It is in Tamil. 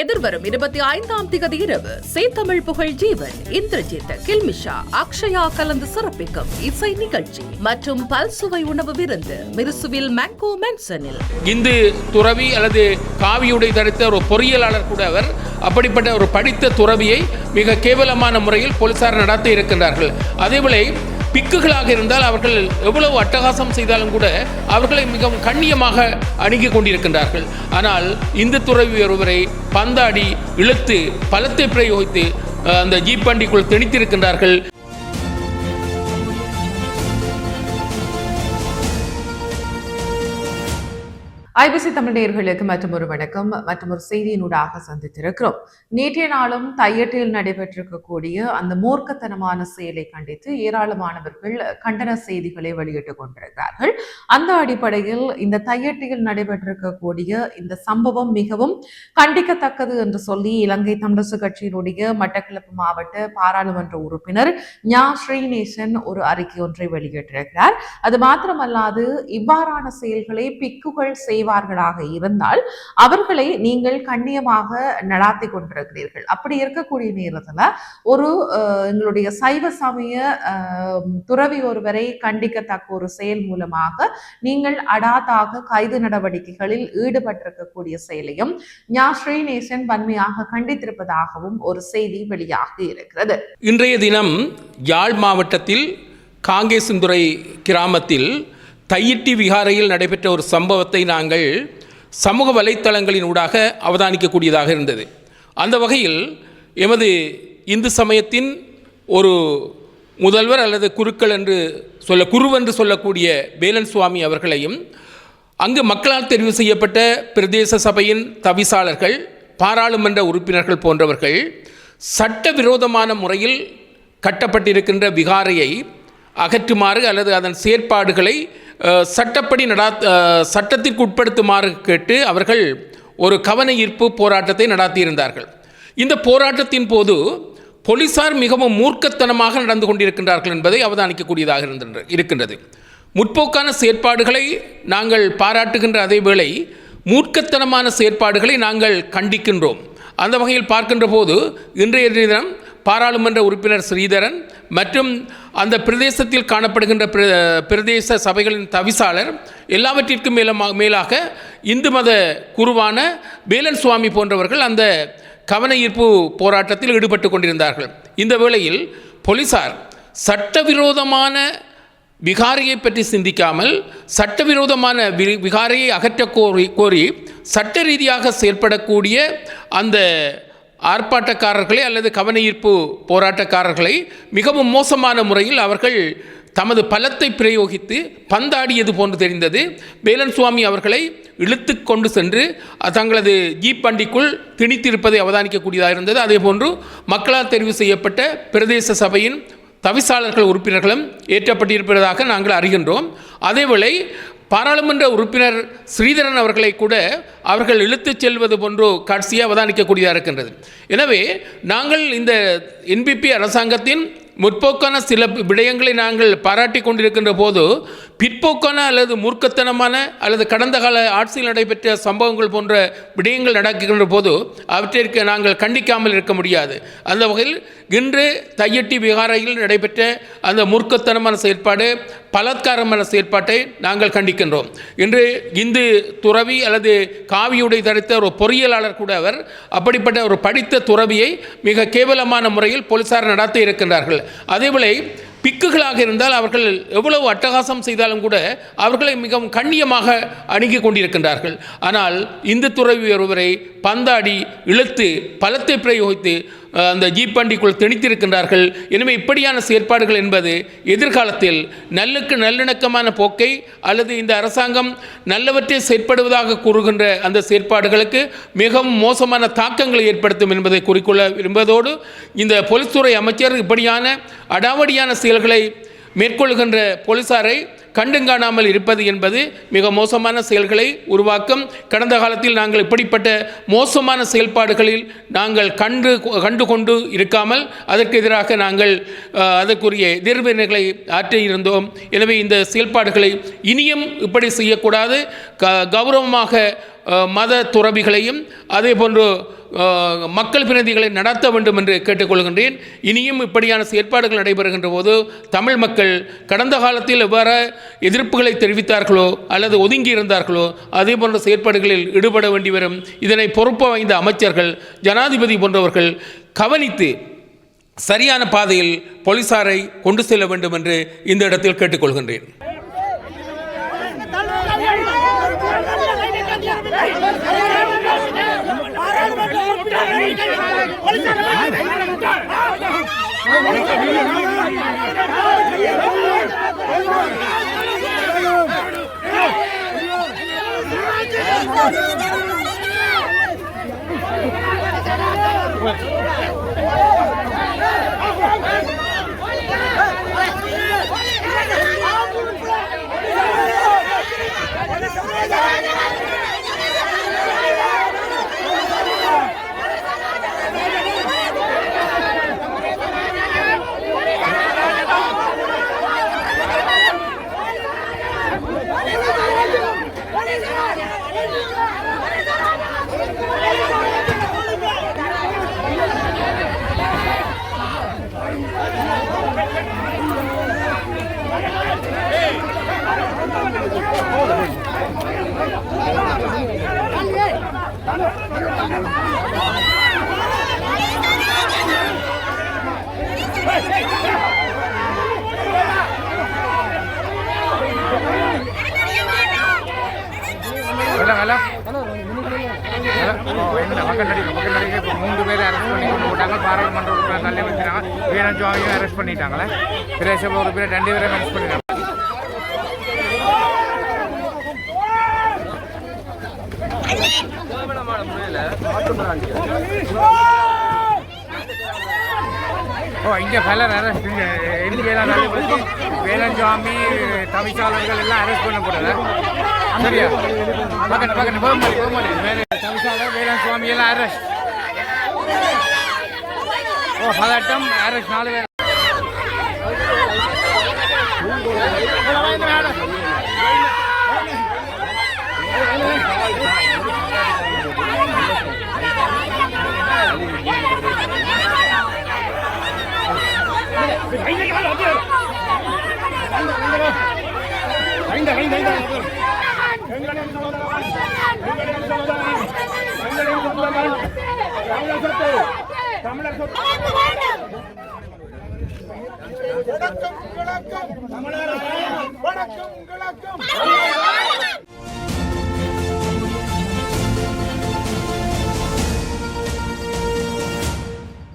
எதிர்வரும் 25ஆம் திகதி இரவு சேத்தமிழ் புகழ் ஜீவன், இந்திரஜித், கில்மிஷா, அக்ஷயா கலந்து சிறப்பிக்கும் இசை நிகழ்ச்சி மற்றும் பல்சுவை உணவு விருந்து மிருசுவில் மேங்கோ மென்சனில். இந்து துறவி அல்லது காவியுடை தரித்த ஒரு பொறியியலாளர் கூட அவர். அப்படிப்பட்ட ஒரு படித்த துறவியை மிக கேவலமான முறையில் போலீசார் நடத்தி இருக்கின்றார்கள். அதேவேளை பிக்குகளாக இருந்தால் அவர்கள் எவ்வளவு அட்டகாசம் செய்தாலும் கூட அவர்களை மிகவும் கண்ணியமாக அணுகிக் கொண்டிருக்கின்றார்கள். ஆனால் இந்து துறவி ஒருவரை பந்தாடி இழுத்து பலத்தை பிரயோகித்து அந்த ஜீப் வண்டிக்குள் திணித்திருக்கின்றார்கள். ஐபிசி தமிழ் நேயர்களுக்கு மற்றொரு வணக்கம். மற்றொரு செய்தியினூடாக சந்தித்திருக்கிறோம். நேற்றைய நாளும் தையட்டில் நடைபெற்றிருக்கக்கூடிய அந்த மூர்க்கத்தனமான செயலை கண்டித்து ஏராளமானவர்கள் கண்டன செய்திகளை வெளியிட்டுக் கொண்டிருக்கிறார்கள். அந்த அடிப்படையில் இந்த தையட்டியில் நடைபெற்றிருக்கக்கூடிய இந்த சம்பவம் மிகவும் கண்டிக்கத்தக்கது என்று சொல்லி இலங்கை தமிழரசு கட்சியினுடைய மட்டக்களப்பு மாவட்ட பாராளுமன்ற உறுப்பினர் ஞா ஸ்ரீநேசன் ஒரு அறிக்கை ஒன்றை வெளியிட்டிருக்கிறார். அது மாத்திரமல்லாது இவ்வாறான செயல்களை பிக்குகள் செய்வார்களாக இருந்தால் அவர்களை நீங்கள் கண்ணியமாக நடாத்தி கொண்டிருக்கிறீர்கள். அப்படி இருக்கக்கூடிய நேரத்துல ஒரு எங்களுடைய சைவ சமய துறவி ஒருவரை கண்டிக்கத்தக்க ஒரு செயல் மூலமாக நீங்கள் அடாதாக கைது நடவடிக்கைகளில் ஈடுபட்டிருக்கக்கூடிய செயலையும் ஞா ஸ்ரீநேசன் வன்மையாக கண்டித்திருப்பதாகவும் ஒரு செய்தி வெளியாகி இருக்கிறது. இன்றைய தினம் யாழ் மாவட்டத்தில் காங்கேசந்துறை கிராமத்தில் தையிட்டி விகாரையில் நடைபெற்ற ஒரு சம்பவத்தை நாங்கள் சமூக வலைத்தளங்களின் ஊடாக அவதானிக்கக்கூடியதாக இருந்தது. அந்த வகையில் எமது இந்து சமயத்தின் ஒரு முதல்வர் அல்லது குருவென்று சொல்லக்கூடிய வேலன் சுவாமி அவர்களையும் அங்கு மக்களால் தெரிவு செய்யப்பட்ட பிரதேச சபையின் தவிசாளர்கள், பாராளுமன்ற உறுப்பினர்கள் போன்றவர்கள் சட்டவிரோதமான முறையில் கட்டப்பட்டிருக்கின்ற விகாரையை அகற்றுமாறு அல்லது அதன் செயற்பாடுகளை சட்டப்படி சட்டத்திற்கு உட்படுத்துமாறு கேட்டு அவர்கள் ஒரு கவன ஈர்ப்பு போராட்டத்தை நடாத்தியிருந்தார்கள். இந்த போராட்டத்தின் போது போலீசார் மிகவும் மூர்க்கத்தனமாக நடந்து கொண்டிருக்கின்றார்கள் என்பதை அவதானிக்கக்கூடியதாக இருக்கின்றது. முற்போக்கான செயற்பாடுகளை நாங்கள் பாராட்டுகின்ற அதே வேளை மூர்க்கத்தனமான செயற்பாடுகளை நாங்கள் கண்டிக்கின்றோம். அந்த வகையில் பார்க்கின்ற போது இன்றைய தினம் பாராளுமன்ற உறுப்பினர் ஸ்ரீதரன் மற்றும் அந்த பிரதேசத்தில் காணப்படுகின்ற பிரதேச சபைகளின் தவிசாளர் எல்லாவற்றிற்கும் மேலாக இந்து மத குருவான வேலன் சுவாமி போன்றவர்கள் அந்த கவன ஈர்ப்பு போராட்டத்தில் ஈடுபட்டு கொண்டிருந்தார்கள். இந்த வேளையில் போலீசார் சட்டவிரோதமான விகாரையை பற்றி சிந்திக்காமல் சட்டவிரோதமான விகாரையை அகற்ற கோரி சட்ட ரீதியாக செயல்படக்கூடிய அந்த ஆர்ப்பாட்டக்காரர்களை அல்லது கவன ஈர்ப்பு போராட்டக்காரர்களை மிகவும் மோசமான முறையில் அவர்கள் தமது பலத்தை பிரயோகித்து பந்தாடியது போன்று தெரிந்தது. வேலன் சுவாமி அவர்களை இழுத்து கொண்டு சென்று தங்களது ஜீப் வண்டிக்குள் திணித்திருப்பதை அவதானிக்கக்கூடியதாக இருந்தது. அதே போன்று மக்களால் தெரிவு செய்யப்பட்ட பிரதேச சபையின் தவிசாளர்கள் உறுப்பினர்களும் ஏற்றப்பட்டிருப்பதாக நாங்கள் அறிகின்றோம். அதேவேளை பாராளுமன்ற உறுப்பினர் ஸ்ரீதரன் அவர்களை கூட அவர்கள் இழுத்துச் செல்வது போன்று காட்சியை அவதானிக்கக்கூடியதாக இருக்கின்றது. எனவே நாங்கள் இந்த என்பிபி அரசாங்கத்தின் முற்போக்கான சில விடயங்களை நாங்கள் பாராட்டி கொண்டிருக்கின்ற போது பிற்போக்கான அல்லது மூர்க்கத்தனமான அல்லது கடந்த கால ஆட்சியில் நடைபெற்ற சம்பவங்கள் போன்ற விடயங்கள் நடக்கின்ற போது அவற்றிற்கு நாங்கள் கண்டிக்காமல் இருக்க முடியாது. அந்த வகையில் இன்று தையட்டி விகாரையில் நடைபெற்ற அந்த மூர்க்கத்தனமான செயற்பாடு, பலாத்காரமான செயற்பாட்டை நாங்கள் கண்டிக்கின்றோம். இன்று இந்து துறவி அல்லது காவியுடை தரித்த ஒரு பொறியியலாளர் கூட அவர். அப்படிப்பட்ட ஒரு படித்த துறவியை மிக கேவலமான முறையில் போலீசார் நடத்தி இருக்கின்றார்கள். அதேவேளை பிக்குகளாக இருந்தால் அவர்கள் எவ்வளவு அட்டகாசம் செய்தாலும் கூட அவர்களை மிகவும் கண்ணியமாக அணுகிக் கொண்டிருக்கின்றார்கள். ஆனால் இந்து துறவி ஒருவரை பந்தாடி இழுத்து பலத்தை பிரயோகித்து அந்த ஜீப் வண்டிக்குள் திணித்திருக்கின்றார்கள். எனவே இப்படியான செயற்பாடுகள் என்பது எதிர்காலத்தில் நல்லிணக்கமான போக்கை அல்லது இந்த அரசாங்கம் நல்லவற்றை செயற்படுவதாக கூறுகின்ற அந்த செயற்பாடுகளுக்கு மிகவும் மோசமான தாக்கங்களை ஏற்படுத்தும் என்பதை குறிக்கொள்ள விரும்புவதோடு இந்த போலீஸ்துறை அமைச்சர் இப்படியான அடாவடியான செயல்களை மேற்கொள்கின்ற போலீசாரை கண்டுங்காணாமல் இருப்பது என்பது மிக மோசமான செயல்களை உருவாக்கும். கடந்த காலத்தில் நாங்கள் இப்படிப்பட்ட மோசமான செயல்பாடுகளில் நாங்கள் கண்டு கொண்டு இருக்காமல் அதற்கு எதிராக நாங்கள் அதற்குரிய எதிர்வினைகளை ஆற்றியிருந்தோம். எனவே இந்த செயல்பாடுகளை இனியும் இப்படி செய்யக்கூடாது. கௌரவமாக மத துறவிகளையும் அதே போன்று மக்கள் பிரதிகளை நடத்த வேண்டும் என்று கேட்டுக்கொள்கின்றேன். இனியும் இப்படியான செயற்பாடுகள் நடைபெறுகின்ற போது தமிழ் மக்கள் கடந்த காலத்தில் எவ்வாறு எதிர்ப்புகளை தெரிவித்தார்களோ அல்லது ஒதுங்கி இருந்தார்களோ அதே போன்ற செயற்பாடுகளில் ஈடுபட வேண்டி வரும். இதனை பொறுப்பு வாய்ந்த அமைச்சர்கள், ஜனாதிபதி போன்றவர்கள் கவனித்து சரியான பாதையில் போலீசாரை கொண்டு செல்ல வேண்டும் என்று இந்த இடத்தில் கேட்டுக்கொள்கின்றேன். மூன்று பேர் அரெஸ்ட் பண்ணி கொண்டு போட்டாங்க. பாராளுமன்ற உறுப்பினர் தள்ளி வச்சுட்டாங்க. வீரஞ்சுவாமியும் அரெஸ்ட் பண்ணிட்டாங்களே. பிரதேச உறுப்பினர் 2 பேரும் அரெஸ்ட் பண்ணிட்டாங்க. இங்கே பலர் அரெஸ்ட், எம்ஜிஆர் வேலஞ்சுவாமி தவிசாளர்கள் எல்லாம் அரெஸ்ட் பண்ணப்படல. சரியா பக்கத்து தவிசாளர் வேலஞ்சுவாமி எல்லாம் அரெஸ்ட். பதட்டம் அரெஸ்ட் 4 பேர். வணக்கம்